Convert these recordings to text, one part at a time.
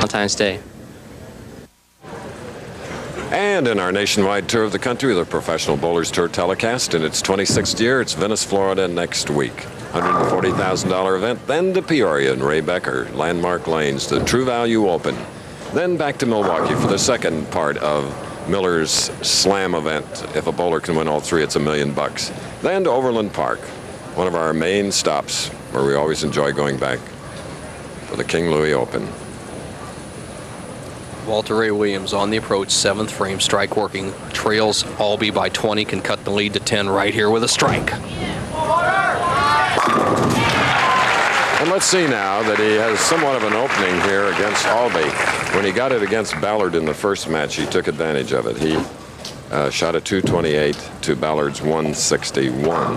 Valentine's Day. And in our nationwide tour of the country, the Professional Bowlers Tour telecast in its 26th year, it's Venice, Florida next week. $140,000 event, then to Peoria and Ray Becker, Landmark Lanes, the True Value Open. Then back to Milwaukee for the second part of Miller's Slam event. If a bowler can win all three, it's $1 million. Then to Overland Park, one of our main stops where we always enjoy going back for the King Louis Open. Walter Ray Williams on the approach, 7th frame, strike working, trails Aulby by 20, can cut the lead to 10 right here with a strike. And let's see now that he has somewhat of an opening here against Aulby. When he got it against Ballard in the first match, he took advantage of it. He shot a 228 to Ballard's 161.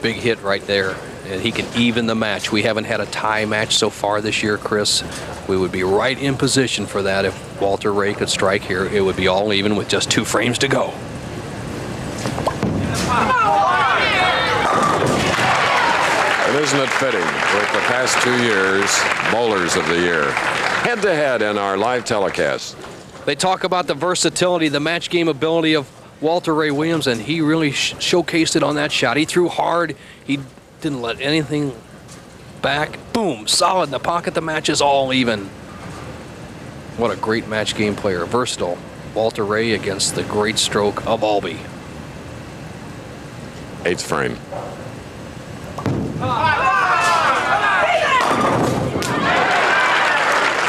Big hit right there, and he can even the match. We haven't had a tie match so far this year, Chris. We would be right in position for that if Walter Ray could strike here. It would be all even with just 2 frames to go. And isn't it fitting with the past 2 years, Bowlers of the Year, head-to-head in our live telecast. They talk about the versatility, the match game ability of Walter Ray Williams, and he really showcased it on that shot. He threw hard. He didn't let anything back. Boom, solid in the pocket. The match is all even. What a great match game player. Versatile. Walter Ray against the great stroke of Aulby. 8th frame.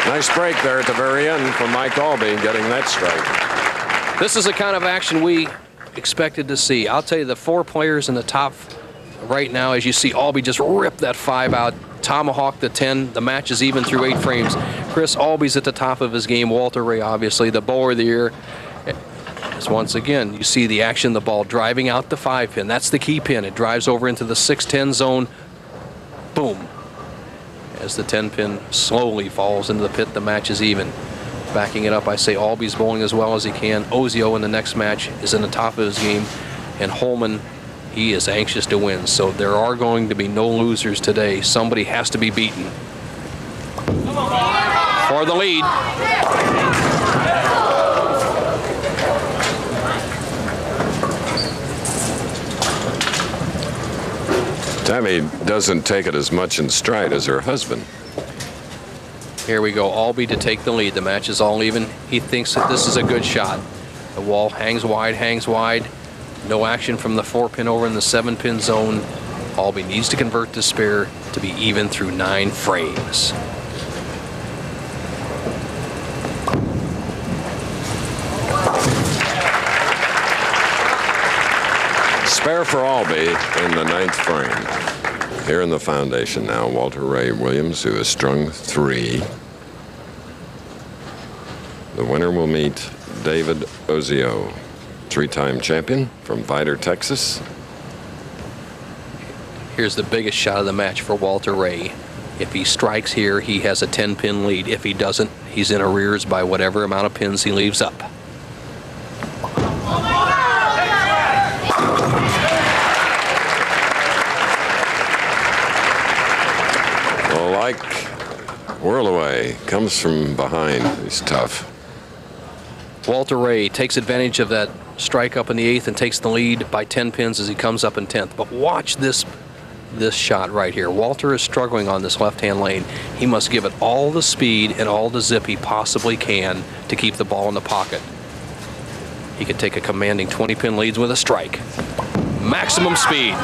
Nice break there at the very end from Mike Aulby getting that strike. This is the kind of action we expected to see. I'll tell you, the 4 players in the top right now, as you see Aulby just rip that 5 out, tomahawk the 10. The match is even through 8 frames. Chris, Aulby's at the top of his game. Walter Ray, obviously, the bowler of the year. As once again, you see the action, the ball driving out the 5 pin. That's the key pin. It drives over into the 6-10 zone. Boom. As the 10 pin slowly falls into the pit, the match is even. Backing it up, I say Aulby's bowling as well as he can. Ozio in the next match is in the top of his game. And Holman, he is anxious to win. So there are going to be no losers today. Somebody has to be beaten. For the lead. Tammy doesn't take it as much in stride as her husband. Here we go, Aulby to take the lead. The match is all even. He thinks that this is a good shot. The wall hangs wide. No action from the 4 pin over in the 7 pin zone. Aulby needs to convert the spare to be even through 9 frames. Spare for Aulby in the 9th frame. Here in the foundation now, Walter Ray Williams, who has strung 3. The winner will meet David Ozio, 3-time champion from Vidor, Texas. Here's the biggest shot of the match for Walter Ray. If he strikes here, he has a 10-pin lead. If he doesn't, he's in arrears by whatever amount of pins he leaves up. Like whirl away, comes from behind. He's tough. Walter Ray takes advantage of that strike up in the 8th and takes the lead by 10 pins as he comes up in 10th. But watch this shot right here. Walter is struggling on this left-hand lane. He must give it all the speed and all the zip he possibly can to keep the ball in the pocket. He could take a commanding 20-pin leads with a strike. Maximum speed.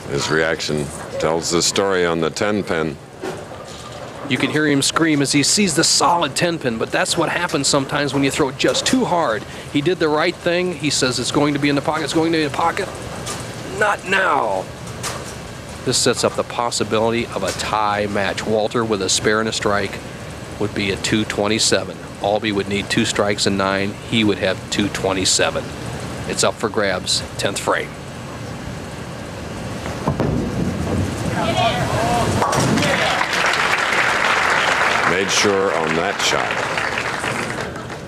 His reaction tells the story on the 10-pin. You can hear him scream as he sees the solid 10-pin, but that's what happens sometimes when you throw it just too hard. He did the right thing. He says it's going to be in the pocket. It's going to be in the pocket. Not now. This sets up the possibility of a tie match. Walter with a spare and a strike would be at 227. Aulby would need 2 strikes and 9. He would have 227. It's up for grabs, 10th frame. Made sure on that shot.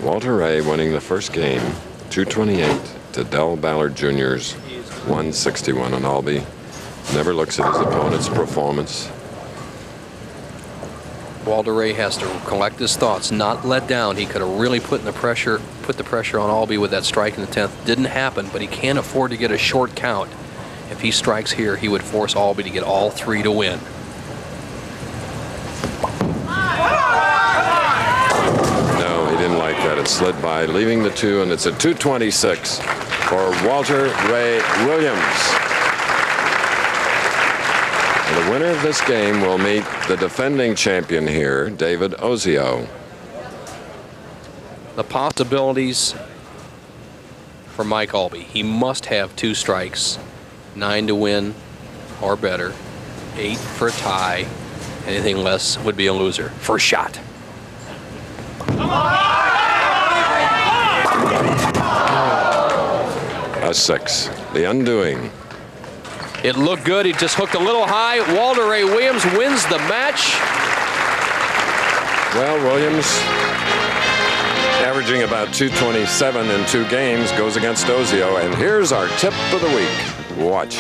Walter Ray winning the first game, 228 to Del Ballard Jr.'s 161 on Aulby. Never looks at his opponent's performance. Walter Ray has to collect his thoughts, not let down. He could have really put the pressure on Aulby with that strike in the 10th. Didn't happen, but he can't afford to get a short count. If he strikes here, he would force Aulby to get all 3 to win. No, he didn't like that. It slid by, leaving the 2, and it's a 226 for Walter Ray Williams. And the winner of this game will meet the defending champion here, David Ozio. The possibilities for Mike Aulby. He must have 2 strikes, 9 to win or better, 8 for a tie. Anything less would be a loser. First shot. A 6. The undoing. It looked good. He just hooked a little high. Walter Ray Williams wins the match. Well, Williams, averaging about 227 in 2 games, goes against Ozio. And here's our tip of the week. Watch.